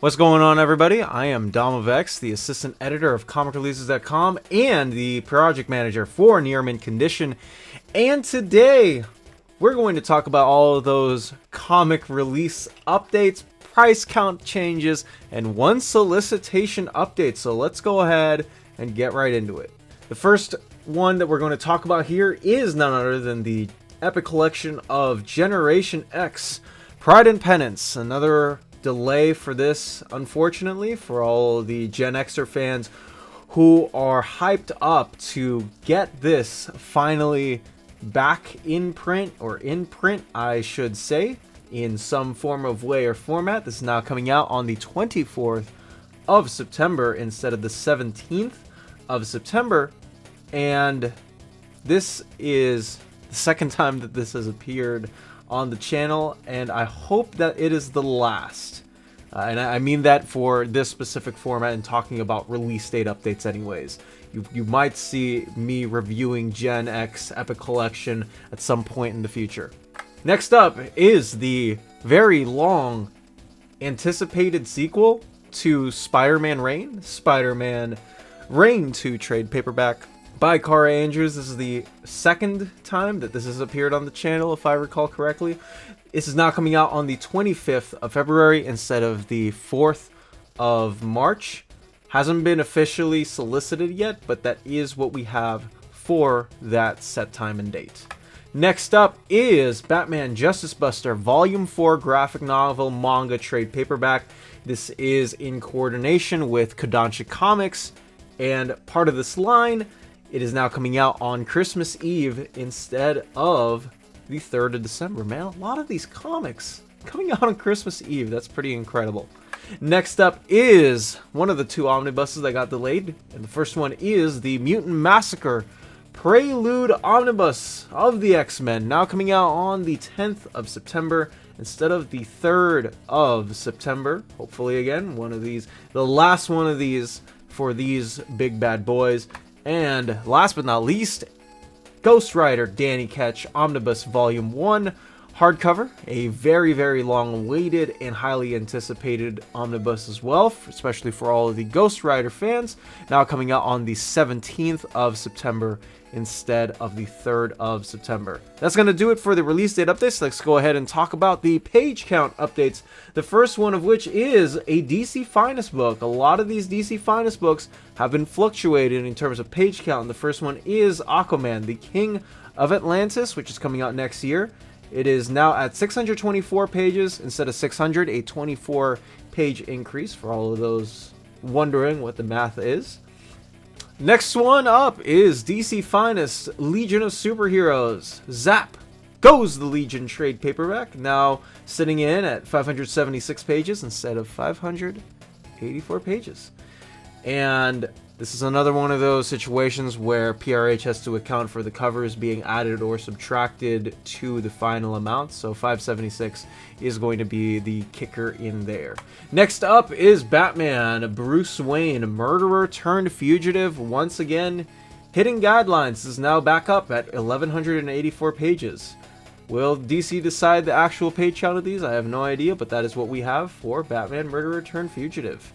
What's going on, everybody? I am Dom of X, the assistant editor of comicreleases.com and the project manager for Near Mint Condition. And today, we're going to talk about all of those comic release updates, price count changes, and one solicitation update. So let's go ahead and get right into it. The first one that we're going to talk about here is none other than the epic collection of Generation X, Pride and Penance. Another delay for this, unfortunately, for all the Gen Xer fans who are hyped up to get this finally back in print, or in print, I should say, in some form of way or format. This is now coming out on the 24th of September instead of the 17th of September, and this is the second time that this has appeared on the channel, and I hope that it is the last. And I mean that for this specific format and talking about release date updates anyways. You might see me reviewing Gen X Epic Collection at some point in the future. Next up is the very long anticipated sequel to Spider-Man Reign, Spider-Man Reign 2 trade paperback by Kara Andrews. This is the second time that this has appeared on the channel, if I recall correctly. This is now coming out on the 25th of February instead of the 4th of March. Hasn't been officially solicited yet, but that is what we have for that set time and date. Next up is Batman Justice Buster Volume 4 graphic novel manga trade paperback. This is in coordination with Kodansha Comics, and part of this line, it is now coming out on Christmas Eve instead of the 3rd of December. Man, a lot of these comics coming out on Christmas Eve. That's pretty incredible. Next up is one of the two omnibuses that got delayed, and the first one is the Mutant Massacre Prelude Omnibus of the X-Men, now coming out on the 10th of September instead of the 3rd of September. Hopefully, again, one of these, the last one of these for these big bad boys. And last but not least, Ghost Rider Danny Ketch Omnibus Volume 1 hardcover, a very, very long-awaited and highly anticipated omnibus as well, especially for all of the Ghost Rider fans, now coming out on the 17th of September instead of the 3rd of September. That's going to do it for the release date updates. Let's go ahead and talk about the page count updates. The first one of which is a DC Finest book. A lot of these DC Finest books have been fluctuating in terms of page count. And the first one is Aquaman, the King of Atlantis, which is coming out next year. It is now at 624 pages instead of 600, a 24-page increase for all of those wondering what the math is. Next one up is DC Finest Legion of Superheroes. Zap goes the Legion trade paperback, now sitting in at 576 pages instead of 584 pages. And this is another one of those situations where PRH has to account for the covers being added or subtracted to the final amount. So 576 is going to be the kicker in there. Next up is Batman Bruce Wayne Murderer Turned Fugitive. Once again, hitting guidelines. This is now back up at 1184 pages. Will DC decide the actual page count of these? I have no idea, but that is what we have for Batman Murderer Turned Fugitive.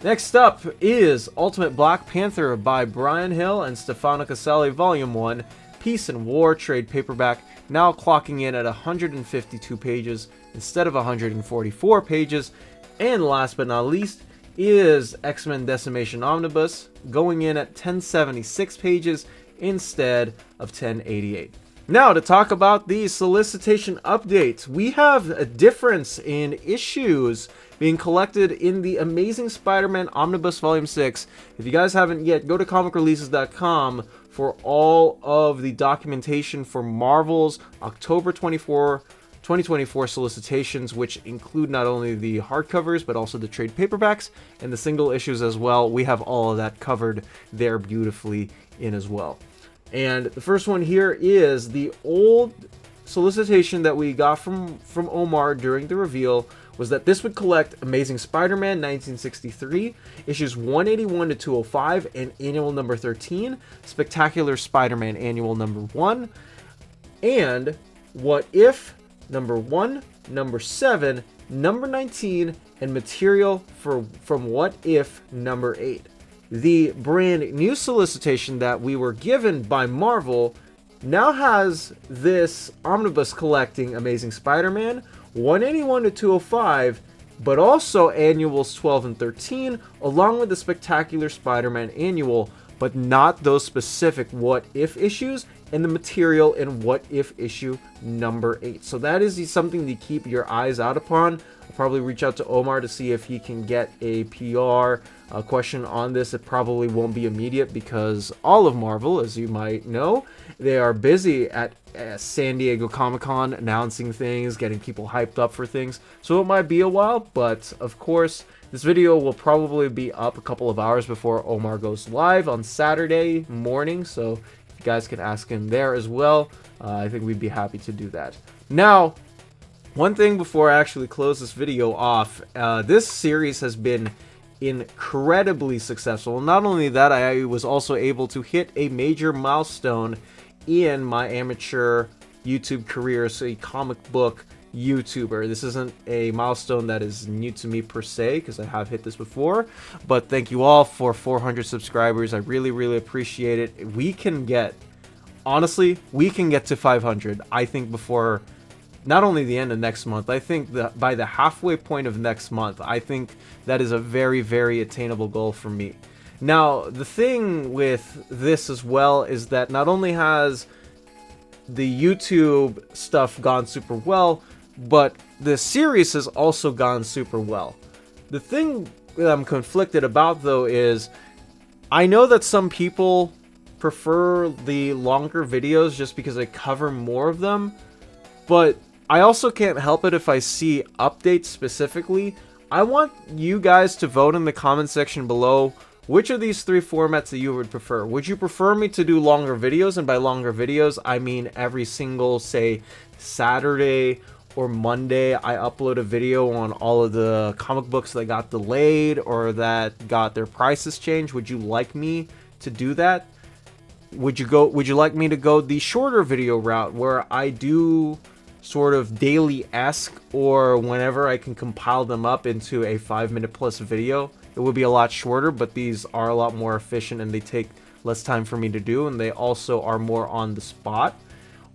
Next up is Ultimate Black Panther by Brian Hill and Stefano Caselli Volume 1, Peace and War trade paperback, now clocking in at 152 pages instead of 144 pages. And last but not least is X-Men Decimation Omnibus, going in at 1076 pages instead of 1088. Now, to talk about the solicitation updates, we have a difference in issues being collected in the Amazing Spider-Man Omnibus Volume 6. If you guys haven't yet, go to comicreleases.com for all of the documentation for Marvel's October 2024 solicitations, which include not only the hardcovers, but also the trade paperbacks and the single issues as well. We have all of that covered there beautifully in as well. And the first one here is the old solicitation that we got from Omar during the reveal, was that this would collect Amazing Spider-Man 1963, issues 181 to 205, and annual number 13, Spectacular Spider-Man annual number 1, and What If number 1, number 7, number 19, and material from What If number 8. The brand new solicitation that we were given by Marvel now has this Omnibus collecting Amazing Spider-Man 181 to 205, but also annuals 12 and 13, along with the Spectacular Spider-Man annual, but not those specific What If issues, and the material in What If issue number 8. So that is something to keep your eyes out upon. I'll probably reach out to Omar to see if he can get a PR question on this. It probably won't be immediate because all of Marvel, as you might know, they are busy at San Diego Comic-Con announcing things, getting people hyped up for things. So it might be a while, but of course, this video will probably be up a couple of hours before Omar goes live on Saturday morning. So if you guys can ask him there as well, I think we'd be happy to do that. Now, one thing before I actually close this video off, this series has been incredibly successful. Not only that, I was also able to hit a major milestone in my amateur YouTube career as a comic book YouTuber. This isn't a milestone that is new to me per se, because I have hit this before, but thank you all for 400 subscribers. I really appreciate it. We can get, honestly, we can get to 500, I think, before not only the end of next month. I think that by the halfway point of next month, I think that is a very attainable goal for me. Now, the thing with this as well is that not only has the YouTube stuff gone super well, but the series has also gone super well. The thing that I'm conflicted about, though, is I know that some people prefer the longer videos just because I cover more of them, but I also can't help it if I see updates specifically. I want you guys to vote in the comment section below which of these three formats that you would prefer. Would you prefer me to do longer videos? And by longer videos, I mean every single, say, Saturday or Monday, I upload a video on all of the comic books that got delayed or that got their prices changed. Would you like me to do that? Would you like me to go the shorter video route where I do sort of daily-esque, or whenever I can compile them up into a 5-minute plus video? It would be a lot shorter, but these are a lot more efficient and they take less time for me to do, and they also are more on the spot.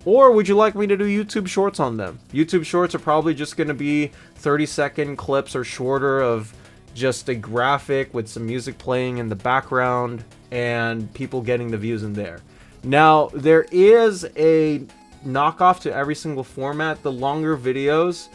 Or would you like me to do YouTube shorts on them? YouTube shorts are probably just going to be 30-second clips or shorter of just a graphic with some music playing in the background and people getting the views in there. Now, there is a knockoff to every single format. The longer videos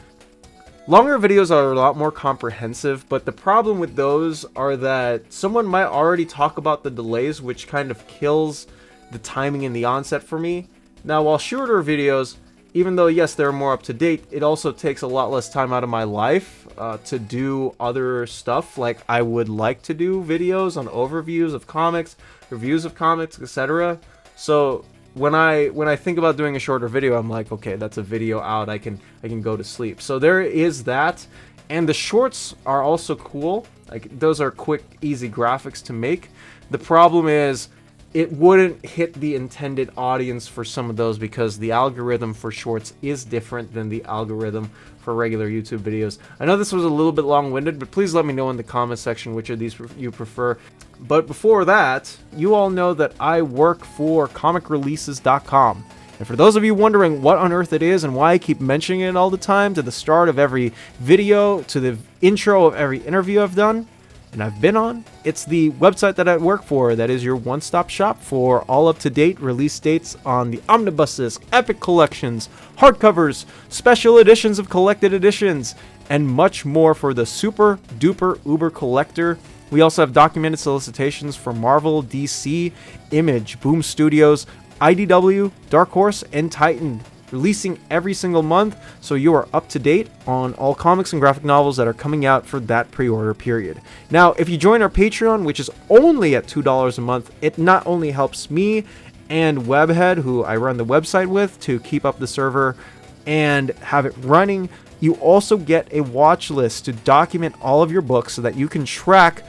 are a lot more comprehensive, but the problem with those are that someone might already talk about the delays, which kind of kills the timing in the onset for me. Now, while shorter videos, even though yes, they're more up to date, it also takes a lot less time out of my life to do other stuff. Like, I would like to do videos on overviews of comics, reviews of comics, etc. So when I think about doing a shorter video, I'm like, okay, that's a video out. I can go to sleep. So there is that, and the shorts are also cool. Like, those are quick, easy graphics to make. The problem is it wouldn't hit the intended audience for some of those because the algorithm for shorts is different than the algorithm for regular YouTube videos. I know this was a little bit long-winded, but please let me know in the comment section which of these you prefer. But before that, you all know that I work for comicreleases.com. And for those of you wondering what on earth it is and why I keep mentioning it all the time, to the start of every video, to the intro of every interview I've done and I've been on, it's the website that I work for that is your one-stop shop for all up-to-date release dates on the omnibuses, epic collections, hardcovers, special editions of collected editions, and much more for the super duper uber collector. We also have documented solicitations for Marvel, DC, Image, Boom Studios, IDW, Dark Horse, and Titan, releasing every single month, so you are up to date on all comics and graphic novels that are coming out for that pre-order period. Now, if you join our Patreon, which is only at $2 a month, it not only helps me and Webhead, who I run the website with, to keep up the server and have it running, you also get a watch list to document all of your books so that you can track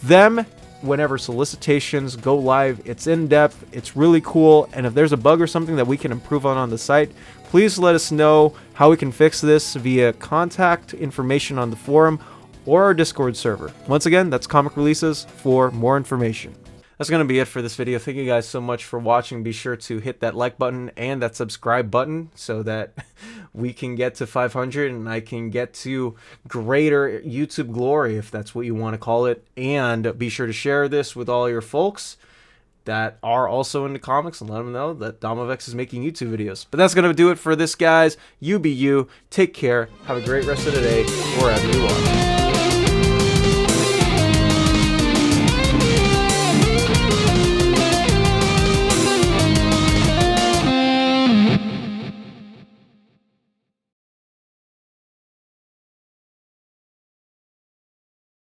them whenever solicitations go live. It's in depth, it's really cool, and if there's a bug or something that we can improve on the site, please let us know how we can fix this via contact information on the forum or our Discord server. Once again, that's Comic Releases for more information. That's going to be it for this video. Thank you guys so much for watching. Be sure to hit that like button and that subscribe button so that we can get to 500 and I can get to greater YouTube glory, if that's what you want to call it. And be sure to share this with all your folks that are also into comics and let them know that Domovex is making YouTube videos. But that's going to do it for this, guys. You be you. Take care. Have a great rest of the day wherever you are.